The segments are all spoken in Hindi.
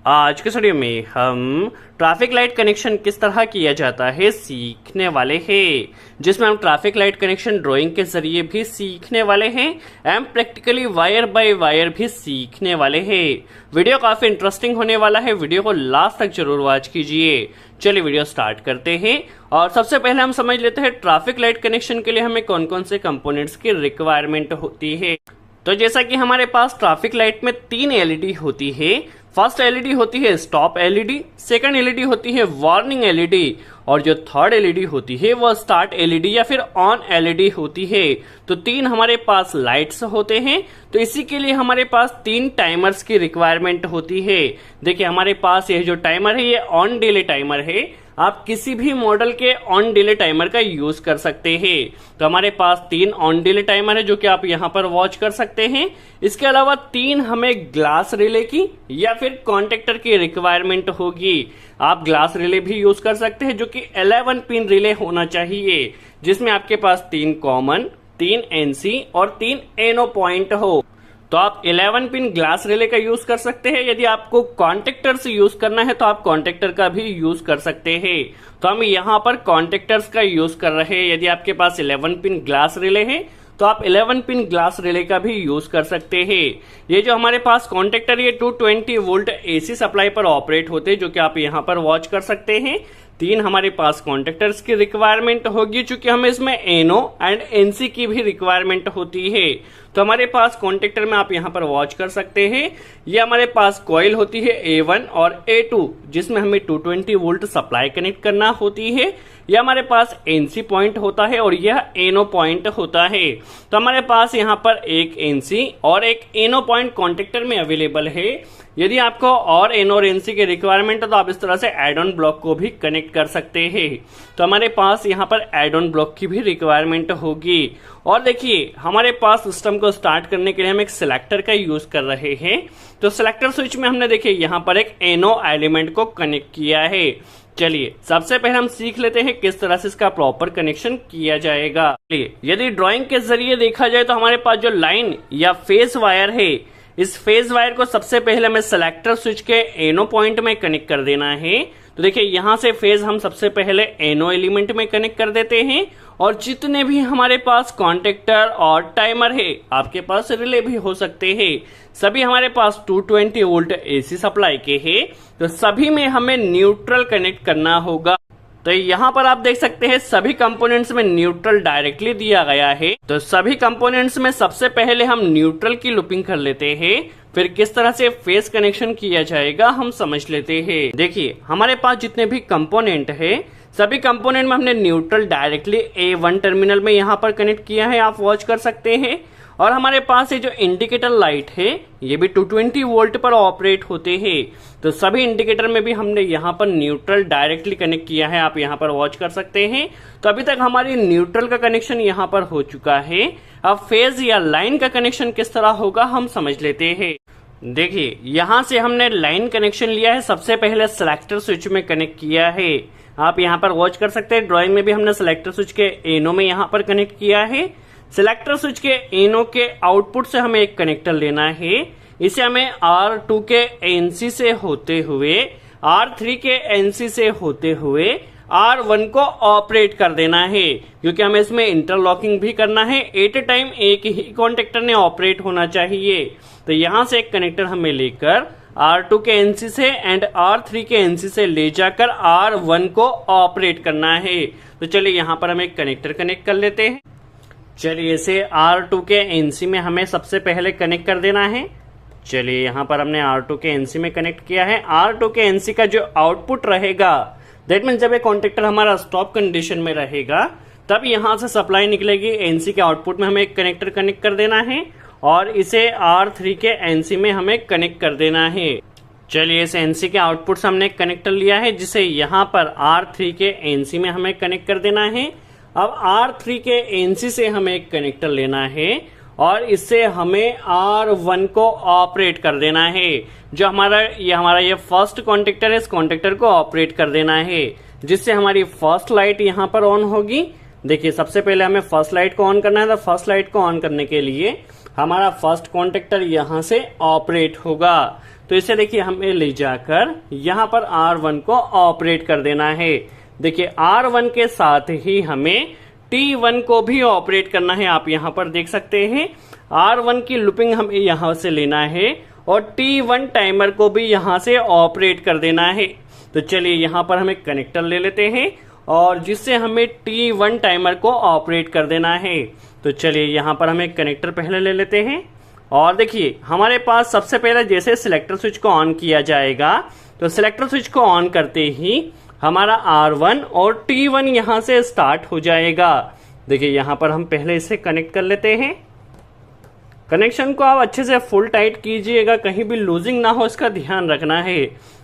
आज के वीडियो में हम ट्रैफिक लाइट कनेक्शन किस तरह किया जाता है सीखने वाले हैं, जिसमें हम ट्रैफिक लाइट कनेक्शन ड्राइंग के जरिए भी सीखने वाले हैं and practically wire by wire भी सीखने वाले हैं। वीडियो काफी इंटरेस्टिंग होने वाला है, वीडियो को लास्ट तक जरूर वॉच कीजिए। चलिए वीडियो स्टार्ट करते हैं और सबसे पहले हम समझ लेते हैं ट्रैफिक लाइट कनेक्शन के लिए हमें कौन कौन से कंपोनेंट्स की रिक्वायरमेंट होती है। तो जैसा कि हमारे पास ट्रैफिक लाइट में 3 एलईडी होती है। फर्स्ट एलईडी होती है स्टॉप एलईडी, सेकंड एलईडी होती है वार्निंग एलईडी और जो थर्ड एलईडी होती है वो स्टार्ट एलईडी या फिर ऑन एलईडी होती है। तो 3 हमारे पास लाइट्स होते हैं, तो इसी के लिए हमारे पास 3 टाइमर्स की रिक्वायरमेंट होती है। देखिए हमारे पास ये जो टाइमर है ये ऑन डिले टाइमर है। आप किसी भी मॉडल के ऑन डिले टाइमर का यूज कर सकते हैं। तो हमारे पास 3 ऑन डिले टाइमर है जो कि आप यहाँ पर वॉच कर सकते हैं। इसके अलावा 3 हमें ग्लास रिले की या फिर कॉन्टेक्टर की रिक्वायरमेंट होगी। आप ग्लास रिले भी यूज कर सकते हैं जो कि 11 पिन रिले होना चाहिए, जिसमें आपके पास 3 कॉमन, 3 एनसी और 3 एनो पॉइंट हो। तो आप 11 पिन ग्लास रिले का यूज कर सकते हैं। यदि आपको कॉन्टेक्टर्स यूज करना है तो आप कॉन्टेक्टर का भी यूज कर सकते हैं। तो हम यहाँ पर कॉन्टेक्टर्स का यूज कर रहे हैं। यदि आपके पास 11 पिन ग्लास रिले है तो आप 11 पिन ग्लास रिले का भी यूज कर सकते हैं। ये जो हमारे पास कॉन्टेक्टर ये 220 वोल्ट एसी सप्लाई पर ऑपरेट होते हैं, जो कि आप यहाँ पर वॉच कर सकते हैं। 3 हमारे पास कॉन्टेक्टर्स की रिक्वायरमेंट होगी, चूंकि हमें इसमें एनो एंड एनसी की भी रिक्वायरमेंट होती है। तो हमारे पास कॉन्टेक्टर में आप यहाँ पर वॉच कर सकते हैं। ये हमारे पास कॉइल होती है A1 और A2, जिसमें हमें 220 वोल्ट सप्लाई कनेक्ट करना होती है। यह हमारे पास एनसी पॉइंट होता है और यह एनो पॉइंट होता है। तो हमारे पास यहाँ पर एक एनसी और एक एनो पॉइंट कॉन्टेक्टर में अवेलेबल है। यदि आपको और एनो और एनसी की रिक्वायरमेंट है तो आप इस तरह से एड ऑन ब्लॉक को भी कनेक्ट कर सकते हैं। तो हमारे पास यहाँ पर एड ऑन ब्लॉक की भी रिक्वायरमेंट होगी। और देखिए हमारे पास सिस्टम को स्टार्ट करने के लिए हम एक सिलेक्टर का यूज कर रहे हैं। तो सिलेक्टर स्विच में हमने देखिए यहाँ पर एक एनो एलिमेंट को कनेक्ट किया है। चलिए सबसे पहले हम सीख लेते हैं किस तरह से इसका प्रॉपर कनेक्शन किया जाएगा। यदि ड्राइंग के जरिए देखा जाए तो हमारे पास जो लाइन या फेस वायर है, इस फेज वायर को सबसे पहले हमें सिलेक्टर स्विच के एनो पॉइंट में कनेक्ट कर देना है। तो देखिए यहाँ से फेज हम सबसे पहले एनो एलिमेंट में कनेक्ट कर देते हैं और जितने भी हमारे पास कॉन्टेक्टर और टाइमर है, आपके पास रिले भी हो सकते हैं, सभी हमारे पास 220 वोल्ट एसी सप्लाई के हैं। तो सभी में हमें न्यूट्रल कनेक्ट करना होगा। तो यहाँ पर आप देख सकते हैं सभी कंपोनेंट्स में न्यूट्रल डायरेक्टली दिया गया है। तो सभी कंपोनेंट्स में सबसे पहले हम न्यूट्रल की लूपिंग कर लेते हैं, फिर किस तरह से फेस कनेक्शन किया जाएगा हम समझ लेते हैं। देखिए हमारे पास जितने भी कंपोनेंट है, सभी कंपोनेंट में हमने न्यूट्रल डायरेक्टली A1 टर्मिनल में यहाँ पर कनेक्ट किया है, आप वॉच कर सकते हैं। और हमारे पास ये जो इंडिकेटर लाइट है ये भी 220 वोल्ट पर ऑपरेट होते हैं। तो सभी इंडिकेटर में भी हमने यहाँ पर न्यूट्रल डायरेक्टली कनेक्ट किया है, आप यहाँ पर वॉच कर सकते हैं। तो अभी तक हमारी न्यूट्रल का कनेक्शन यहाँ पर हो चुका है। अब फेज या लाइन का कनेक्शन किस तरह होगा हम समझ लेते हैं। देखिए यहाँ से हमने लाइन कनेक्शन लिया है, सबसे पहले सिलेक्टर स्विच में कनेक्ट किया है, आप यहाँ पर वॉच कर सकते हैं। ड्राइंग में भी हमने सिलेक्टर स्विच के एनो में यहाँ पर कनेक्ट किया है। सिलेक्टर स्विच के एनो के आउटपुट से हमें एक कनेक्टर लेना है। इसे हमें R2 के एनसी से होते हुए, R3 के एनसी से होते हुए R1 को ऑपरेट कर देना है, क्योंकि हमें इसमें इंटरलॉकिंग भी करना है। एट ए टाइम एक ही कॉन्टेक्टर ने ऑपरेट होना चाहिए। तो यहाँ से एक कनेक्टर हमें लेकर R2 के एनसी से एंड R3 के एनसी से ले जाकर R1 को ऑपरेट करना है। तो चलिए यहाँ पर हम एक कनेक्टर कनेक्ट कर लेते हैं। चलिए इसे R2 के एनसी में हमें सबसे पहले कनेक्ट कर देना है। चलिए यहाँ पर हमने R2 के एनसी में कनेक्ट किया है। R2 के एनसी का जो आउटपुट रहेगा, दैट मीन्स जब ये कॉन्टेक्टर हमारा स्टॉप कंडीशन में रहेगा तब यहाँ से सप्लाई निकलेगी। एनसी के आउटपुट में हमें एक कनेक्टर कनेक्ट कर देना है और इसे R3 के एनसी में हमें कनेक्ट कर देना है। चलिए इस एनसी के आउटपुट से हमने एक कनेक्टर लिया है, जिसे यहाँ पर R3 के एनसी में हमें कनेक्ट कर देना है। अब R3 के एनसी से हमें एक कनेक्टर लेना है और इससे हमें R1 को ऑपरेट कर देना है। जो हमारा ये फर्स्ट कॉन्टेक्टर है, इस कॉन्टेक्टर को ऑपरेट कर देना है, जिससे हमारी फर्स्ट लाइट यहाँ पर ऑन होगी। देखिए सबसे पहले हमें फर्स्ट लाइट को ऑन करना है। तो फर्स्ट लाइट को ऑन करने के लिए हमारा फर्स्ट कॉन्टेक्टर यहाँ से ऑपरेट होगा। तो इसे देखिए हमें ले जाकर यहाँ पर R1 को ऑपरेट कर देना है। देखिए R1 के साथ ही हमें T1 को भी ऑपरेट करना है। आप यहाँ पर देख सकते हैं R1 की लूपिंग हमें यहाँ से लेना है और T1 टाइमर को भी यहाँ से ऑपरेट कर देना है। तो चलिए यहाँ पर हमें कनेक्टर ले लेते हैं और जिससे हमें T1 टाइमर को ऑपरेट कर देना है। तो चलिए यहाँ पर हमें कनेक्टर पहले ले लेते हैं और देखिए हमारे पास सबसे पहले जैसे सिलेक्टर स्विच को ऑन किया जाएगा तो सिलेक्टर स्विच को ऑन करते ही हमारा R1 और T1 यहाँ से स्टार्ट हो जाएगा। देखिए यहाँ पर हम पहले इसे कनेक्ट कर लेते हैं। कनेक्शन को आप अच्छे से फुल टाइट कीजिएगा, कहीं भी लूजिंग ना हो इसका ध्यान रखना है।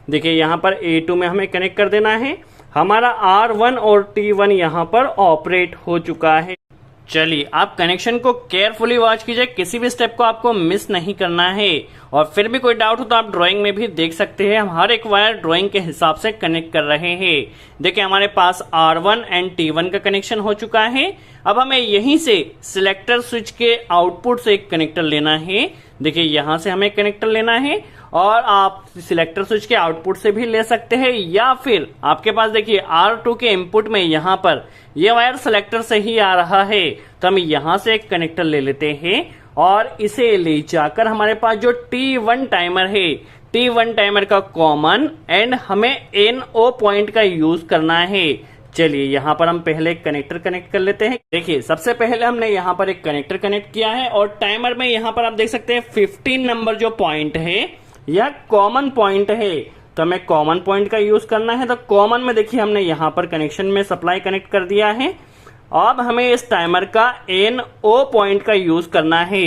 देखिए यहाँ पर A2 में हमें कनेक्ट कर देना है। हमारा R1 और T1 यहाँ पर ऑपरेट हो चुका है। चलिए आप कनेक्शन को केयरफुली वॉच कीजिए, किसी भी स्टेप को आपको मिस नहीं करना है। और फिर भी कोई डाउट हो तो आप ड्राइंग में भी देख सकते हैं, हम हर एक वायर ड्राइंग के हिसाब से कनेक्ट कर रहे हैं। देखिए हमारे पास R1 एंड T1 का कनेक्शन हो चुका है। अब हमें यहीं से सिलेक्टर स्विच के आउटपुट से एक कनेक्टर लेना है। देखिए यहाँ से हमें कनेक्टर लेना है और आप सिलेक्टर स्विच के आउटपुट से भी ले सकते हैं या फिर आपके पास देखिए R2 के इनपुट में यहाँ पर ये वायर सिलेक्टर से ही आ रहा है, तो हम यहाँ से एक कनेक्टर ले लेते हैं और इसे ले जाकर हमारे पास जो T1 टाइमर है, T1 टाइमर का कॉमन एंड हमें NO पॉइंट का यूज करना है। चलिए यहाँ पर हम पहले एक कनेक्टर कनेक्ट कर लेते हैं। देखिए सबसे पहले हमने यहाँ पर एक कनेक्टर कनेक्ट किया है और टाइमर में यहाँ पर आप देख सकते हैं 15 नंबर जो पॉइंट है यह कॉमन पॉइंट है, तो हमें कॉमन पॉइंट का यूज करना है। तो कॉमन में देखिए हमने यहाँ पर कनेक्शन में सप्लाई कनेक्ट कर दिया है। अब हमें इस टाइमर का NO पॉइंट का यूज करना है।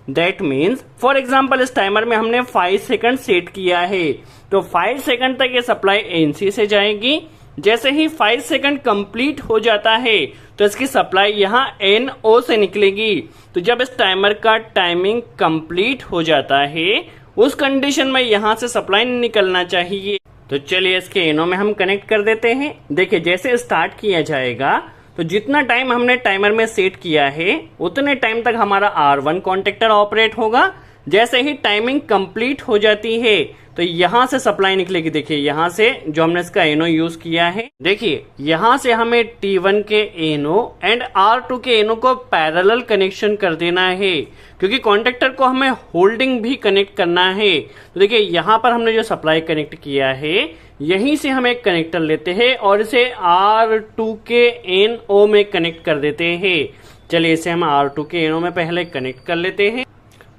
दैट मीन्स फॉर एग्जाम्पल इस टाइमर में हमने 5 सेकंड सेट किया है, तो 5 सेकंड तक ये सप्लाई NC से जाएगी। जैसे ही 5 सेकंड कंप्लीट हो जाता है तो इसकी सप्लाई यहाँ NO से निकलेगी। तो जब इस टाइमर का टाइमिंग कंप्लीट हो जाता है उस कंडीशन में यहाँ से सप्लाई निकलना चाहिए। तो चलिए इसके NO में हम कनेक्ट कर देते हैं। देखिए जैसे स्टार्ट किया जाएगा तो जितना टाइम हमने टाइमर में सेट किया है उतने टाइम तक हमारा R1 कॉन्टेक्टर ऑपरेट होगा। जैसे ही टाइमिंग कंप्लीट हो जाती है तो यहाँ से सप्लाई निकलेगी। देखिए यहाँ से जो हमने इसका NO यूज किया है, देखिए यहाँ से हमें T1 के NO एंड R2 के NO को पैरेलल कनेक्शन कर देना है, क्योंकि कॉन्टेक्टर को हमें होल्डिंग भी कनेक्ट करना है। तो देखिए यहाँ पर हमने जो सप्लाई कनेक्ट किया है यहीं से हम एक कनेक्टर लेते हैं और इसे R2 के NO में कनेक्ट कर देते हैं। चलिए इसे हम R2 के NO में पहले कनेक्ट कर लेते हैं।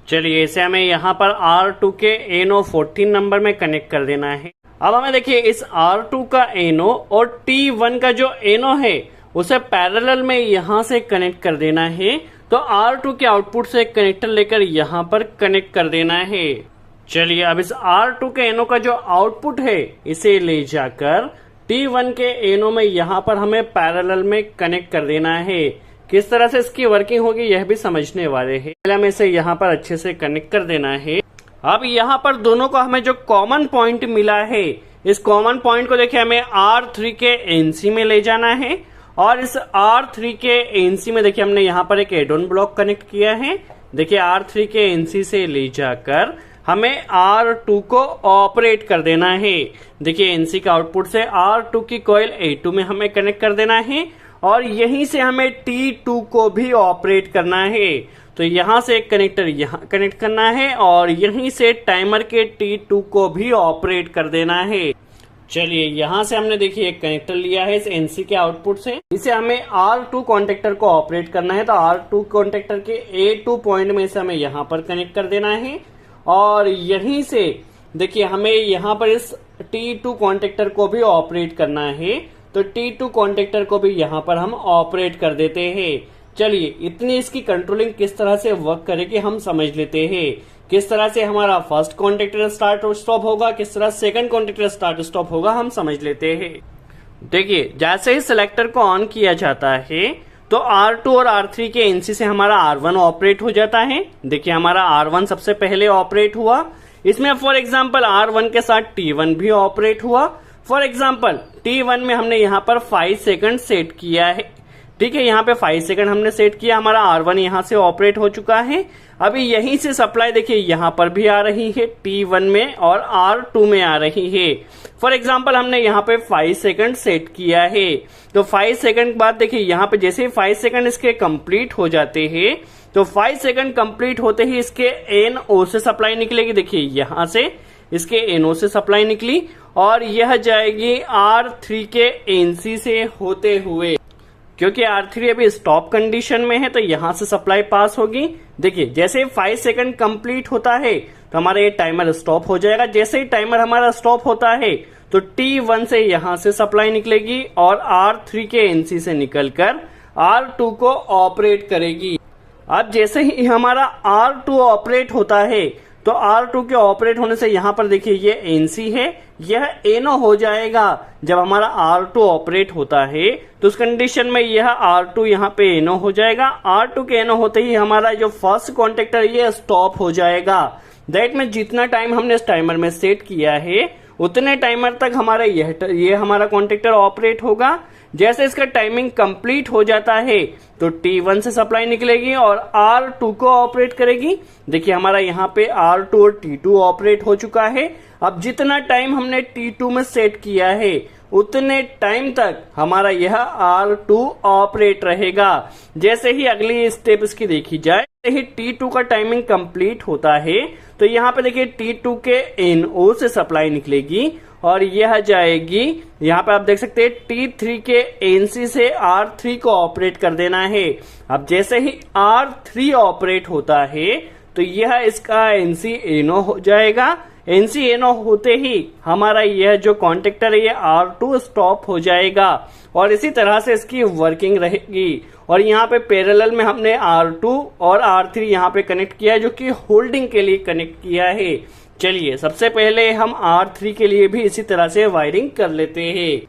चलिए इसे हमें यहाँ पर R2 के NO 14 नंबर में कनेक्ट कर देना है। अब हमें देखिए इस R2 का NO और T1 का जो NO है उसे पैरेलल में यहाँ से कनेक्ट कर देना है। तो R2 के आउटपुट से कनेक्टर लेकर यहाँ पर कनेक्ट कर देना है। चलिए अब इस R2 के NO का जो आउटपुट है इसे ले जाकर T1 के NO में यहाँ पर हमें पैरेलल में कनेक्ट कर देना है। किस तरह से इसकी वर्किंग होगी यह भी समझने वाले हैं। पहले हमें इसे यहाँ पर अच्छे से कनेक्ट कर देना है। अब यहाँ पर दोनों को हमें जो कॉमन पॉइंट मिला है इस कॉमन पॉइंट को देखिए हमें R3 के NC में ले जाना है और इस R3 के NC में देखिए हमने यहाँ पर एक एड ऑन ब्लॉक कनेक्ट किया है। देखिए R3 के NC से ले जाकर हमें R2 को ऑपरेट कर देना है। देखिए NC का आउटपुट से R2 की कॉइल A2 में हमें कनेक्ट कर देना है और यहीं से हमें T2 को भी ऑपरेट करना है। तो यहाँ से एक कनेक्टर यहाँ कनेक्ट करना है और यहीं से टाइमर के T2 को भी ऑपरेट कर देना है। चलिए यहाँ से हमने देखिए एक कनेक्टर लिया है इस NC के आउटपुट से, इसे हमें R2 कॉन्टेक्टर को ऑपरेट करना है। तो R2 कॉन्टेक्टर के A2 पॉइंट में इसे हमें यहाँ पर कनेक्ट कर देना है और यहीं से देखिए हमें यहाँ पर इस T2 कॉन्टेक्टर को भी ऑपरेट करना है। तो T2 कॉन्टेक्टर को भी यहाँ पर हम ऑपरेट कर देते हैं। चलिए इतनी इसकी कंट्रोलिंग किस तरह से वर्क करेगी हम समझ लेते हैं। किस तरह से हमारा फर्स्ट कॉन्टेक्टर स्टार्ट और स्टॉप होगा, किस तरह सेकंड कॉन्टेक्टर स्टार्ट स्टॉप होगा हम समझ लेते हैं। देखिए जैसे ही सिलेक्टर को ऑन किया जाता है तो R2 और R3 के NC से हमारा R1 ऑपरेट हो जाता है। देखिए हमारा R1 सबसे पहले ऑपरेट हुआ। इसमें फॉर एग्जाम्पल R1 के साथ T1 भी ऑपरेट हुआ। फॉर एग्जाम्पल T1 में हमने यहाँ पर 5 सेकंड सेट किया है। ठीक है, यहाँ पे 5 सेकंड हमने सेट किया, हमारा R1 यहाँ से ऑपरेट हो चुका है। अभी यहीं से सप्लाई देखिए यहाँ पर भी आ रही है T1 में और R2 में आ रही है। फॉर एग्जाम्पल हमने यहाँ पे 5 सेकंड सेट किया है, तो 5 सेकंड बाद देखिए यहाँ पे जैसे ही 5 सेकंड इसके कंप्लीट हो जाते हैं, तो 5 सेकंड कंप्लीट होते ही इसके NO से सप्लाई निकलेगी। देखिए यहाँ से इसके NO से सप्लाई निकली और यह जाएगी R3 के NC से होते हुए, क्योंकि R3 अभी स्टॉप कंडीशन में है तो यहां से सप्लाई पास होगी। देखिए जैसे 5 सेकंड कंप्लीट होता है तो हमारा ये टाइमर स्टॉप हो जाएगा। जैसे ही टाइमर हमारा स्टॉप होता है तो T1 से यहां से सप्लाई निकलेगी और R3 के NC से निकलकर R2 को ऑपरेट करेगी। अब जैसे ही हमारा R2 ऑपरेट होता है तो R2 के ऑपरेट होने से यहाँ पर देखिए ये NC है, यह NO हो जाएगा। जब हमारा R2 ऑपरेट होता है तो उस कंडीशन में यह R2 यहाँ पे NO हो जाएगा। R2 के NO होते ही हमारा जो फर्स्ट कॉन्टेक्टर ये स्टॉप हो जाएगा। दैट में जितना टाइम हमने इस टाइमर में सेट किया है उतने टाइमर तक हमारा ये हमारा कॉन्टेक्टर ऑपरेट होगा। जैसे इसका टाइमिंग कंप्लीट हो जाता है तो T1 से सप्लाई निकलेगी और R2 को ऑपरेट करेगी। देखिए हमारा यहाँ पे R2 और T2 ऑपरेट हो चुका है। अब जितना टाइम हमने T2 में सेट किया है उतने टाइम तक हमारा यह R2 ऑपरेट रहेगा। जैसे ही अगली स्टेप इसकी देखी जाए, ही T2 का टाइमिंग कंप्लीट होता है तो यहाँ पे देखिए T2 के NO से सप्लाई निकलेगी और यह जाएगी, यहाँ पे आप देख सकते हैं T3 के NC से R3 को ऑपरेट कर देना है। अब जैसे ही R3 ऑपरेट होता है तो यह इसका NC NO हो जाएगा। NC NO होते ही हमारा यह जो कॉन्टेक्टर है ये R2 स्टॉप हो जाएगा और इसी तरह से इसकी वर्किंग रहेगी। और यहाँ पे पैरेलल में हमने R2 और R3 यहाँ पे कनेक्ट किया है, जो कि होल्डिंग के लिए कनेक्ट किया है। चलिए सबसे पहले हम R3 के लिए भी इसी तरह से वायरिंग कर लेते हैं।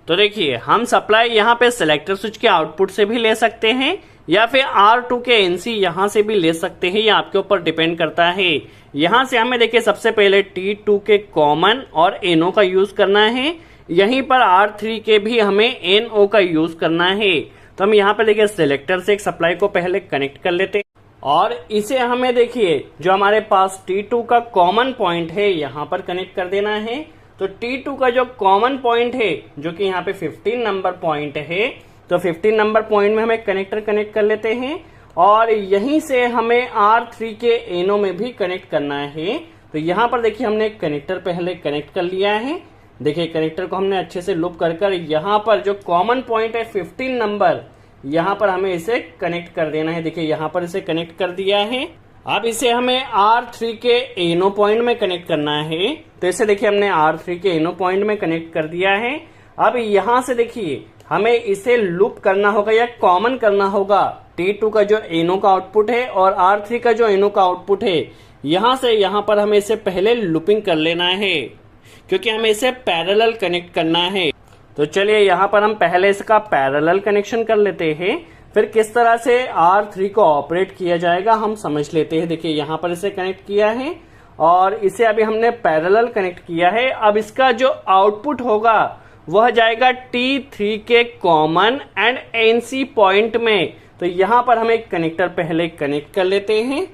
तो देखिए हम सप्लाई यहाँ पे सिलेक्टर स्विच के आउटपुट से भी ले सकते हैं या फिर R2 के NC यहाँ से भी ले सकते हैं, ये आपके ऊपर डिपेंड करता है। यहाँ से हमें देखिए सबसे पहले T2 के कॉमन और NO का यूज करना है, यहीं पर R3 के भी हमें NO का यूज करना है। तो हम यहाँ पे देखिए सिलेक्टर से एक सप्लाई को पहले कनेक्ट कर लेते हैं और इसे हमें देखिए जो हमारे पास T2 का कॉमन पॉइंट है यहाँ पर कनेक्ट कर देना है। तो T2 का जो कॉमन पॉइंट है जो कि यहाँ पे 15 नंबर पॉइंट है, तो 15 नंबर पॉइंट में हमें कनेक्टर कनेक्ट कर लेते हैं और यहीं से हमें R3 के NO में भी कनेक्ट करना है। तो यहाँ पर देखिए हमने कनेक्टर पहले कनेक्ट कर लिया है। देखिए कनेक्टर को हमने अच्छे से लूप कर यहाँ पर जो कॉमन पॉइंट है 15 नंबर, यहाँ पर हमें इसे कनेक्ट कर देना है। देखिए यहाँ पर इसे कनेक्ट कर दिया है। अब इसे हमें R3 के NO पॉइंट में कनेक्ट करना है। तो इसे देखिए हमने R3 के NO पॉइंट में कनेक्ट कर दिया है। अब यहाँ से देखिए हमें इसे लूप करना होगा या कॉमन करना होगा T2 का जो NO का आउटपुट है और R3 का जो NO का आउटपुट है, यहाँ से यहाँ पर हमें इसे पहले लूपिंग कर लेना है क्योंकि हमें इसे पैरेलल कनेक्ट करना है। तो चलिए यहाँ पर हम पहले इसका पैरेलल कनेक्शन कर लेते हैं, फिर किस तरह से R3 को ऑपरेट किया जाएगा हम समझ लेते हैं। देखिए यहाँ पर इसे कनेक्ट किया है और इसे अभी हमने पैरेलल कनेक्ट किया है। अब इसका जो आउटपुट होगा वह जाएगा T3 के कॉमन एंड NC पॉइंट में। तो यहाँ पर हम एक कनेक्टर पहले कनेक्ट कर लेते हैं।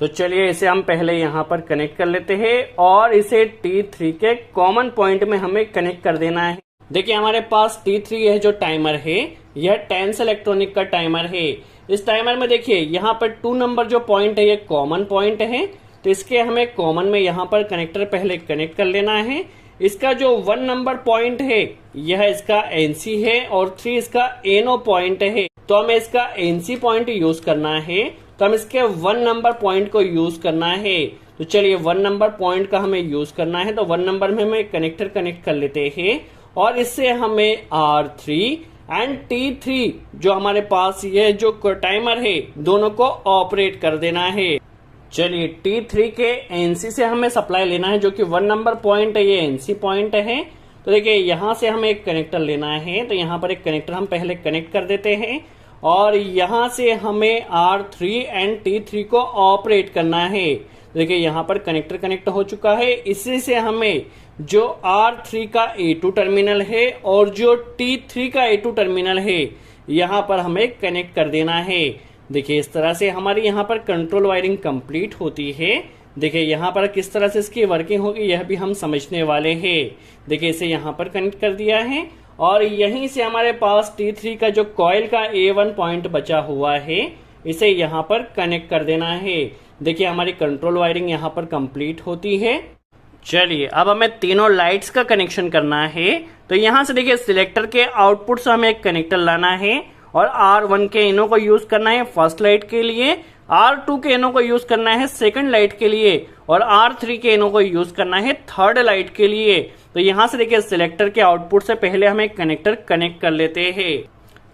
तो चलिए इसे हम पहले यहाँ पर कनेक्ट कर लेते हैं और इसे T3 के कॉमन पॉइंट में हमें कनेक्ट कर देना है। देखिए हमारे पास T3 यह जो टाइमर है यह टेंस इलेक्ट्रॉनिक का टाइमर है। इस टाइमर में देखिए यहाँ पर 2 नंबर जो पॉइंट है ये कॉमन पॉइंट है, तो इसके हमें कॉमन में यहाँ पर कनेक्टर पहले कनेक्ट कर लेना है। इसका जो 1 नंबर पॉइंट है यह इसका NC है और 3 इसका NO पॉइंट है, तो हमें इसका NC पॉइंट यूज करना है। तो हम इसके 1 नंबर पॉइंट को यूज करना है। तो चलिए 1 नंबर पॉइंट का हमें यूज करना है, तो 1 नंबर में हमें कनेक्टर कनेक्ट कर लेते हैं और इससे हमें R3 एंड T3 जो हमारे पास ये जो टाइमर है दोनों को ऑपरेट कर देना है। चलिए T3 के NC से हमें सप्लाई लेना है, जो कि 1 नंबर पॉइंट है, ये NC पॉइंट है। तो देखिए यहाँ से हमें एक कनेक्टर लेना है, तो यहाँ पर एक कनेक्टर हम पहले कनेक्ट कर देते हैं और यहाँ से हमें R3 एंड T3 को ऑपरेट करना है। देखिए यहाँ पर कनेक्टर कनेक्ट हो चुका है। इसी से हमें जो R3 का A2 टर्मिनल है और जो T3 का A2 टर्मिनल है यहाँ पर हमें कनेक्ट कर देना है। देखिए इस तरह से हमारी यहाँ पर कंट्रोल वायरिंग कंप्लीट होती है। देखिए यहाँ पर किस तरह से इसकी वर्किंग होगी यह भी हम समझने वाले हैं। देखिए इसे यहाँ पर कनेक्ट कर दिया है और यहीं से हमारे पास T3 का जो कॉइल का A1 पॉइंट बचा हुआ है इसे यहाँ पर कनेक्ट कर देना है। देखिए हमारी कंट्रोल वायरिंग यहाँ पर कंप्लीट होती है। चलिए अब हमें तीनों लाइट्स का कनेक्शन करना है। तो यहाँ से देखिए सिलेक्टर के आउटपुट से हमें एक कनेक्टर लाना है और R1 के इनो को यूज करना है फर्स्ट लाइट के लिए, R2 के इनो को यूज करना है सेकंड लाइट के लिए और R3 के इनो को यूज करना है थर्ड लाइट के लिए। तो यहाँ से देखिए सिलेक्टर के आउटपुट से पहले हम एक कनेक्टर कनेक्ट कर लेते हैं।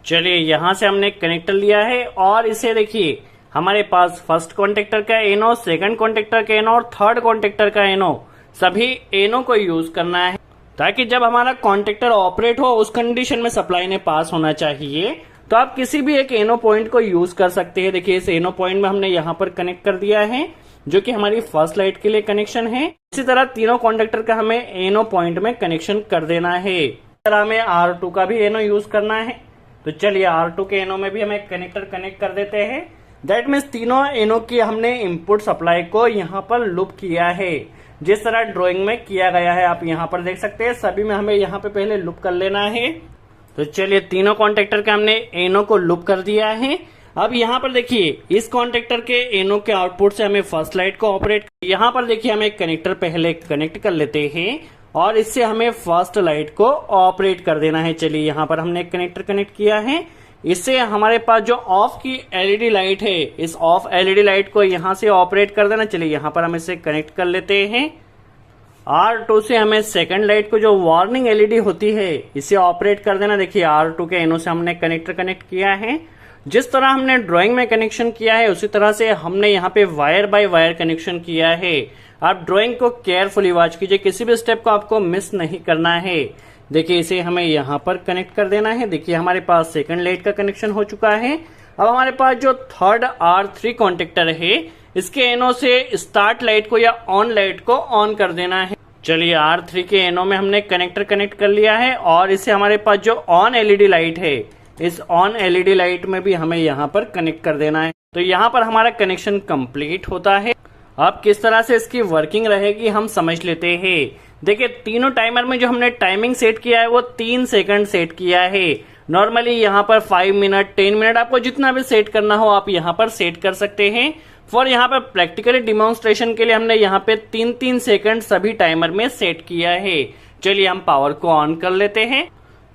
चलिए यहाँ से हमने कनेक्टर लिया है और इसे देखिए हमारे पास फर्स्ट कॉन्टेक्टर का एनो, सेकंड कॉन्टेक्टर का एनो और थर्ड कॉन्टेक्टर का एनो सभी एनो को यूज करना है ताकि जब हमारा कॉन्टेक्टर ऑपरेट हो उस कंडीशन में सप्लाई ने पास होना चाहिए। तो आप किसी भी एक एनो पॉइंट को यूज कर सकते हैं। देखिए इस एनो पॉइंट में हमने यहाँ पर कनेक्ट कर दिया है जो कि हमारी फर्स्ट लाइट के लिए कनेक्शन है। इसी तरह तीनों कॉन्टेक्टर का हमें एनो पॉइंट में कनेक्शन कर देना है। इस तरह हमें R2 का भी एनो यूज करना है। तो चलिए R2 के एनो में भी हमें कनेक्टर कनेक्ट कर देते हैं। दैट मीन्स तीनों एनो की हमने इनपुट सप्लाई को यहाँ पर लूप किया है जिस तरह ड्राइंग में किया गया है। आप यहाँ पर देख सकते हैं सभी में हमें यहाँ पे पहले लूप कर लेना है। तो चलिए तीनों कॉन्टेक्टर के हमने एनो को लूप कर दिया है। अब यहाँ पर देखिए इस कॉन्टेक्टर के एनो के आउटपुट से हमें फर्स्ट लाइट को ऑपरेट, यहाँ पर देखिए हमें कनेक्टर पहले कनेक्ट कर लेते हैं और इससे हमें फर्स्ट लाइट को ऑपरेट कर देना है। चलिए यहाँ पर हमने कनेक्टर कनेक्ट किया है। इससे हमारे पास जो ऑफ की एलईडी लाइट है इस ऑफ एलईडी लाइट को यहाँ से ऑपरेट कर देना। चलिए यहाँ पर हम इसे कनेक्ट कर लेते हैं। R2 से हमें सेकंड लाइट को जो वार्निंग एलईडी होती है इसे ऑपरेट कर देना। देखिए R2 के एनो से हमने कनेक्टर कनेक्ट किया है। जिस तरह हमने ड्राइंग में कनेक्शन किया है उसी तरह से हमने यहाँ पे वायर बाय वायर कनेक्शन किया है। आप ड्राइंग को केयरफुली वॉच कीजिए, किसी भी स्टेप को आपको मिस नहीं करना है। देखिए इसे हमें यहाँ पर कनेक्ट कर देना है। देखिए हमारे पास सेकंड लाइट का कनेक्शन हो चुका है। अब हमारे पास जो थर्ड R3 कॉन्टेक्टर है इसके एनो से स्टार्ट लाइट को या ऑन लाइट को ऑन कर देना है। चलिए R3 के एनो में हमने कनेक्टर कनेक्ट कर लिया है और इसे हमारे पास जो ऑन एलईडी लाइट है इस ऑन एलईडी लाइट में भी हमें यहाँ पर कनेक्ट कर देना है। तो यहाँ पर हमारा कनेक्शन कंप्लीट होता है। अब किस तरह से इसकी वर्किंग रहेगी हम समझ लेते हैं। देखिए तीनों टाइमर में जो हमने टाइमिंग सेट किया है वो 3 सेकंड सेट किया है। नॉर्मली यहाँ पर 5 मिनट 10 मिनट आपको जितना भी सेट करना हो आप यहाँ पर सेट कर सकते हैं। फॉर यहाँ पर प्रैक्टिकली डिमॉन्स्ट्रेशन के लिए हमने यहाँ पे 3-3 सेकंड सभी टाइमर में सेट किया है। चलिए हम पावर को ऑन कर लेते हैं।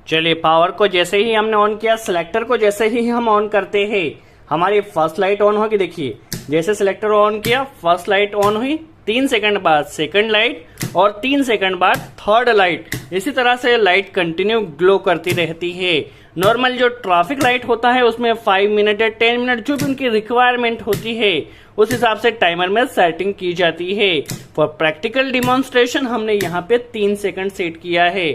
चलिए पावर को जैसे ही हमने ऑन किया, सिलेक्टर को जैसे ही हम ऑन करते हैं हमारी फर्स्ट लाइट ऑन होगी। देखिए जैसे सिलेक्टर ऑन किया फर्स्ट लाइट ऑन हुई, 3 सेकंड बाद सेकंड लाइट और 3 सेकंड बाद थर्ड लाइट। इसी तरह से लाइट कंटिन्यू ग्लो करती रहती है। नॉर्मल जो ट्रैफिक लाइट होता है उसमें 5 मिनट या 10 मिनट जो भी उनकी रिक्वायरमेंट होती है उस हिसाब से टाइमर में सेटिंग की जाती है। फॉर प्रैक्टिकल डिमॉन्स्ट्रेशन हमने यहाँ पे 3 सेकंड सेट किया है।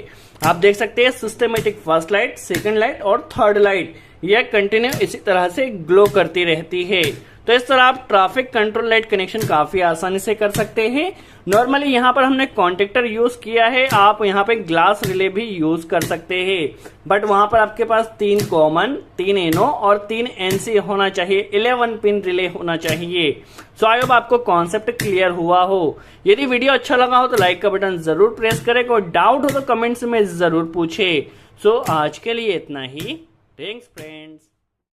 आप देख सकते हैं systematic first light, second light और थर्ड लाइट यह कंटिन्यू इसी तरह से ग्लो करती रहती है। तो इस तरह आप ट्रैफिक कंट्रोल लाइट कनेक्शन काफी आसानी से कर सकते हैं। नॉर्मली यहाँ पर हमने कॉन्टेक्टर यूज किया है, आप यहाँ पे ग्लास रिले भी यूज कर सकते हैं, बट वहां पर आपके पास 3 कॉमन, 3 एनो और 3 एनसी होना चाहिए, 11 पिन रिले होना चाहिए। सो आई होप आपको कॉन्सेप्ट क्लियर हुआ हो। यदि वीडियो अच्छा लगा हो तो लाइक का बटन जरूर प्रेस करें। कोई डाउट हो तो कमेंट्स में जरूर पूछे। सो आज के लिए इतना ही। Thanks friends.